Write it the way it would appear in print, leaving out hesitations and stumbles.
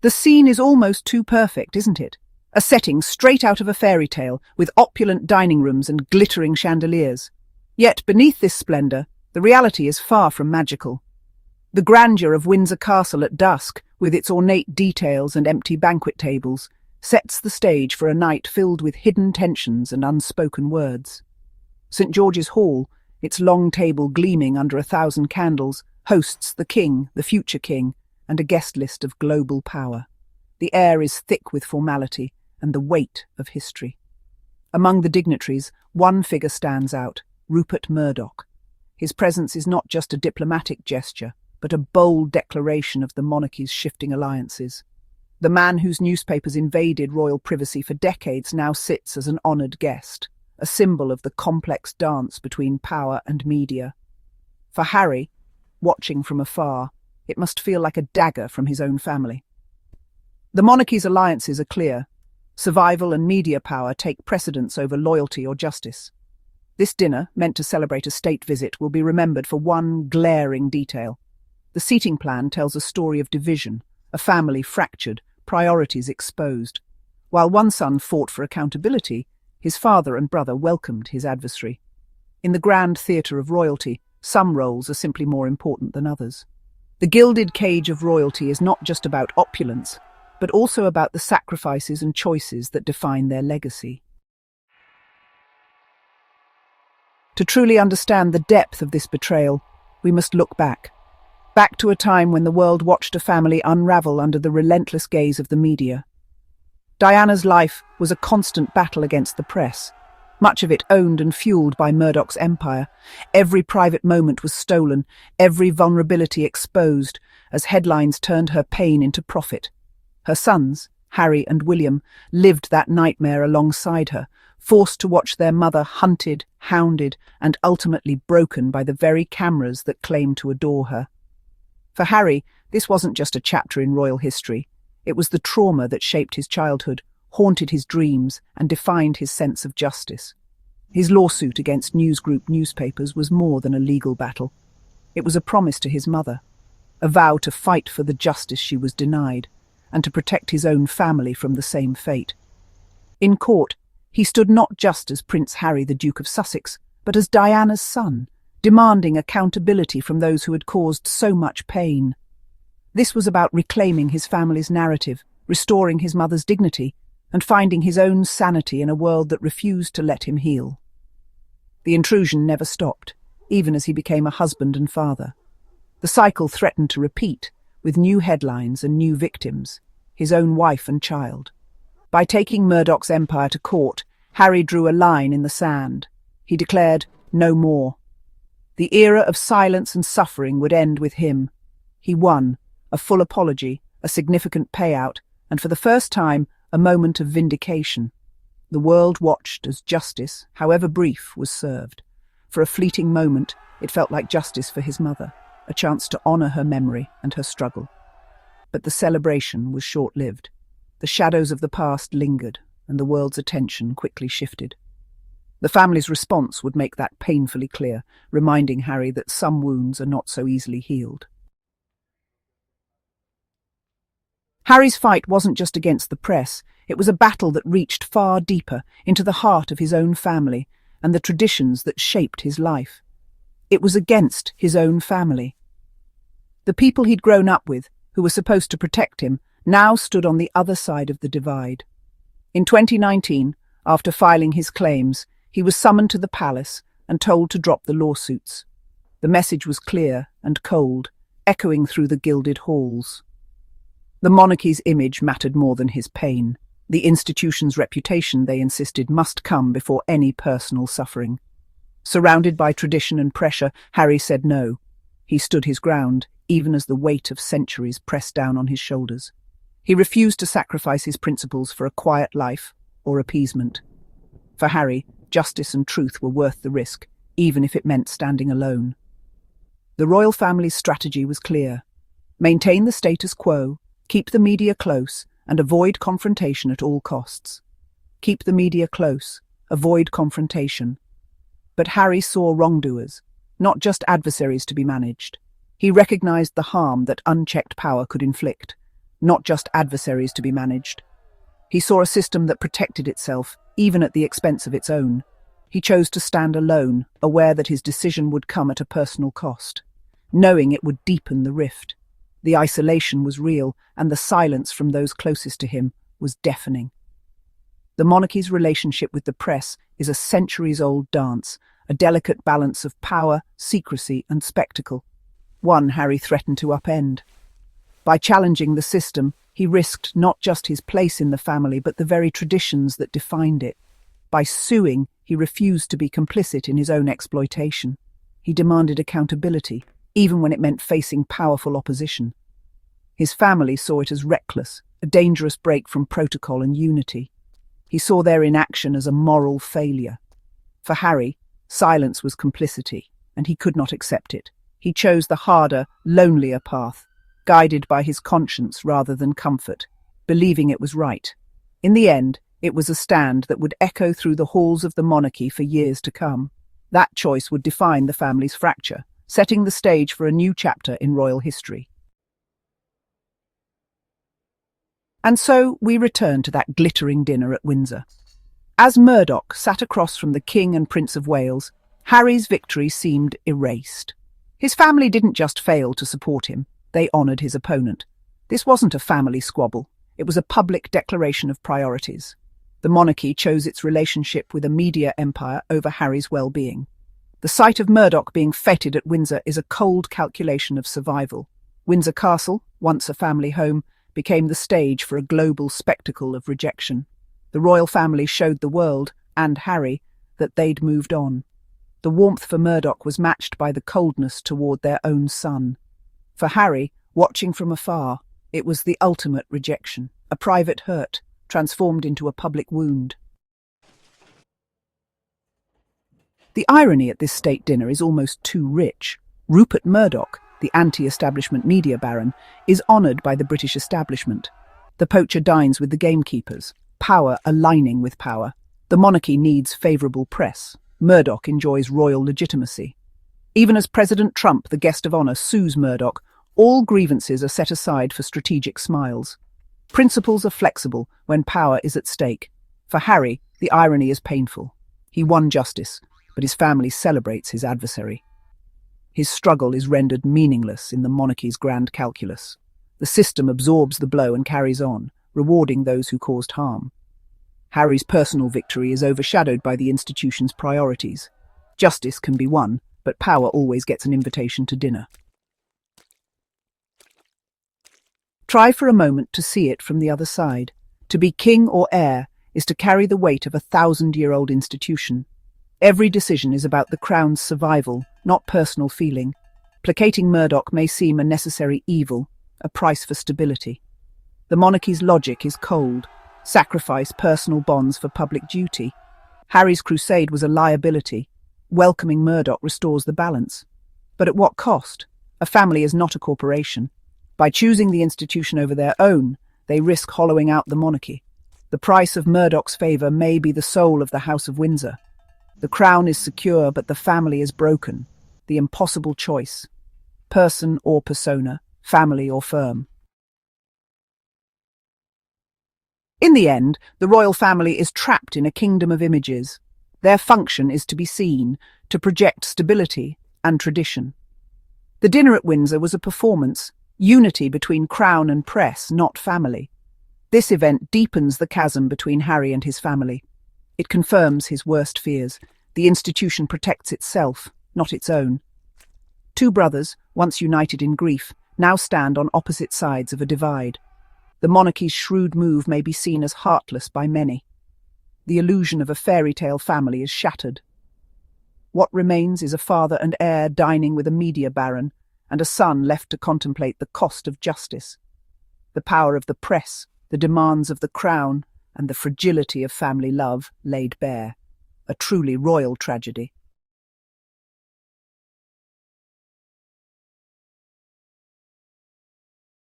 The scene is almost too perfect, isn't it? A setting straight out of a fairy tale, with opulent dining rooms and glittering chandeliers. Yet beneath this splendor, the reality is far from magical. The grandeur of Windsor Castle at dusk, with its ornate details and empty banquet tables, sets the stage for a night filled with hidden tensions and unspoken words. St. George's Hall, its long table gleaming under 1,000 candles, hosts the king, the future king, and a guest list of global power. The air is thick with formality and the weight of history. Among the dignitaries, one figure stands out, Rupert Murdoch. His presence is not just a diplomatic gesture, but a bold declaration of the monarchy's shifting alliances. The man whose newspapers invaded royal privacy for decades now sits as an honoured guest, a symbol of the complex dance between power and media. For Harry, watching from afar, it must feel like a dagger from his own family. The monarchy's alliances are clear. Survival and media power take precedence over loyalty or justice. This dinner, meant to celebrate a state visit, will be remembered for one glaring detail. The seating plan tells a story of division, a family fractured, priorities exposed. While one son fought for accountability, his father and brother welcomed his adversary. In the grand theatre of royalty, some roles are simply more important than others. The gilded cage of royalty is not just about opulence, but also about the sacrifices and choices that define their legacy. To truly understand the depth of this betrayal, we must look back to a time when the world watched a family unravel under the relentless gaze of the media. Diana's life was a constant battle against the press, much of it owned and fueled by Murdoch's empire. Every private moment was stolen, every vulnerability exposed, as headlines turned her pain into profit. Her sons, Harry and William, lived that nightmare alongside her, forced to watch their mother hunted, hounded, and ultimately broken by the very cameras that claimed to adore her. For Harry, this wasn't just a chapter in royal history. It was the trauma that shaped his childhood, haunted his dreams, and defined his sense of justice. His lawsuit against newsgroup newspapers was more than a legal battle. It was a promise to his mother, a vow to fight for the justice she was denied, and to protect his own family from the same fate. In court, he stood not just as Prince Harry, the Duke of Sussex, but as Diana's son, demanding accountability from those who had caused so much pain. This was about reclaiming his family's narrative, restoring his mother's dignity, and finding his own sanity in a world that refused to let him heal. The intrusion never stopped, even as he became a husband and father. The cycle threatened to repeat, with new headlines and new victims, his own wife and child. By taking Murdoch's empire to court, Harry drew a line in the sand. He declared, "No more." The era of silence and suffering would end with him. He won, a full apology, a significant payout, and for the first time, a moment of vindication. The world watched as justice, however brief, was served. For a fleeting moment, it felt like justice for his mother, a chance to honour her memory and her struggle. But the celebration was short-lived. The shadows of the past lingered, and the world's attention quickly shifted. The family's response would make that painfully clear, reminding Harry that some wounds are not so easily healed. Harry's fight wasn't just against the press, it was a battle that reached far deeper into the heart of his own family and the traditions that shaped his life. It was against his own family. The people he'd grown up with, who were supposed to protect him, now stood on the other side of the divide. In 2019, after filing his claims, he was summoned to the palace and told to drop the lawsuits. The message was clear and cold, echoing through the gilded halls. The monarchy's image mattered more than his pain. The institution's reputation, they insisted, must come before any personal suffering. Surrounded by tradition and pressure, Harry said no. He stood his ground, even as the weight of centuries pressed down on his shoulders. He refused to sacrifice his principles for a quiet life or appeasement. For Harry, justice and truth were worth the risk, even if it meant standing alone. The royal family's strategy was clear. Maintain the status quo, keep the media close, and avoid confrontation at all costs. Keep the media close, avoid confrontation. But Harry saw wrongdoers, not just adversaries to be managed. He recognized the harm that unchecked power could inflict. not just adversaries to be managed. He saw a system that protected itself, even at the expense of its own. He chose to stand alone, aware that his decision would come at a personal cost, knowing it would deepen the rift. The isolation was real, and the silence from those closest to him was deafening. The monarchy's relationship with the press is a centuries-old dance, a delicate balance of power, secrecy, and spectacle. One Harry threatened to upend. By challenging the system, he risked not just his place in the family, but the very traditions that defined it. By suing, he refused to be complicit in his own exploitation. He demanded accountability, even when it meant facing powerful opposition. His family saw it as reckless, a dangerous break from protocol and unity. He saw their inaction as a moral failure. For Harry, silence was complicity, and he could not accept it. He chose the harder, lonelier path, guided by his conscience rather than comfort, believing it was right. In the end, it was a stand that would echo through the halls of the monarchy for years to come. That choice would define the family's fracture, setting the stage for a new chapter in royal history. And so we return to that glittering dinner at Windsor. As Murdoch sat across from the King and Prince of Wales, Harry's victory seemed erased. His family didn't just fail to support him, they honoured his opponent. This wasn't a family squabble, it was a public declaration of priorities. The monarchy chose its relationship with a media empire over Harry's well-being. The sight of Murdoch being feted at Windsor is a cold calculation of survival. Windsor Castle, once a family home, became the stage for a global spectacle of rejection. The royal family showed the world, and Harry, that they'd moved on. The warmth for Murdoch was matched by the coldness toward their own son. For Harry, watching from afar, it was the ultimate rejection, a private hurt, transformed into a public wound. The irony at this state dinner is almost too rich. Rupert Murdoch, the anti-establishment media baron, is honoured by the British establishment. The poacher dines with the gamekeepers, power aligning with power. The monarchy needs favourable press. Murdoch enjoys royal legitimacy. Even as President Trump, the guest of honour, sues Murdoch, all grievances are set aside for strategic smiles. Principles are flexible when power is at stake. For Harry, the irony is painful. He won justice, but his family celebrates his adversary. His struggle is rendered meaningless in the monarchy's grand calculus. The system absorbs the blow and carries on, rewarding those who caused harm. Harry's personal victory is overshadowed by the institution's priorities. Justice can be won, but power always gets an invitation to dinner. Try for a moment to see it from the other side. To be king or heir is to carry the weight of a 1,000-year-old institution. Every decision is about the crown's survival, not personal feeling. Placating Murdoch may seem a necessary evil, a price for stability. The monarchy's logic is cold. Sacrifice personal bonds for public duty. Harry's crusade was a liability. Welcoming Murdoch restores the balance. But at what cost? A family is not a corporation. By choosing the institution over their own, they risk hollowing out the monarchy. The price of Murdoch's favour may be the soul of the House of Windsor. The crown is secure, but the family is broken. The impossible choice. Person or persona, family or firm. In the end, the royal family is trapped in a kingdom of images. Their function is to be seen, to project stability and tradition. The dinner at Windsor was a performance, unity between crown and press, not family. This event deepens the chasm between Harry and his family. It confirms his worst fears. The institution protects itself, not its own. Two brothers, once united in grief, now stand on opposite sides of a divide. The monarchy's shrewd move may be seen as heartless by many. The illusion of a fairy tale family is shattered. What remains is a father and heir dining with a media baron, and a son left to contemplate the cost of justice. The power of the press, the demands of the crown, and the fragility of family love laid bare. A truly royal tragedy.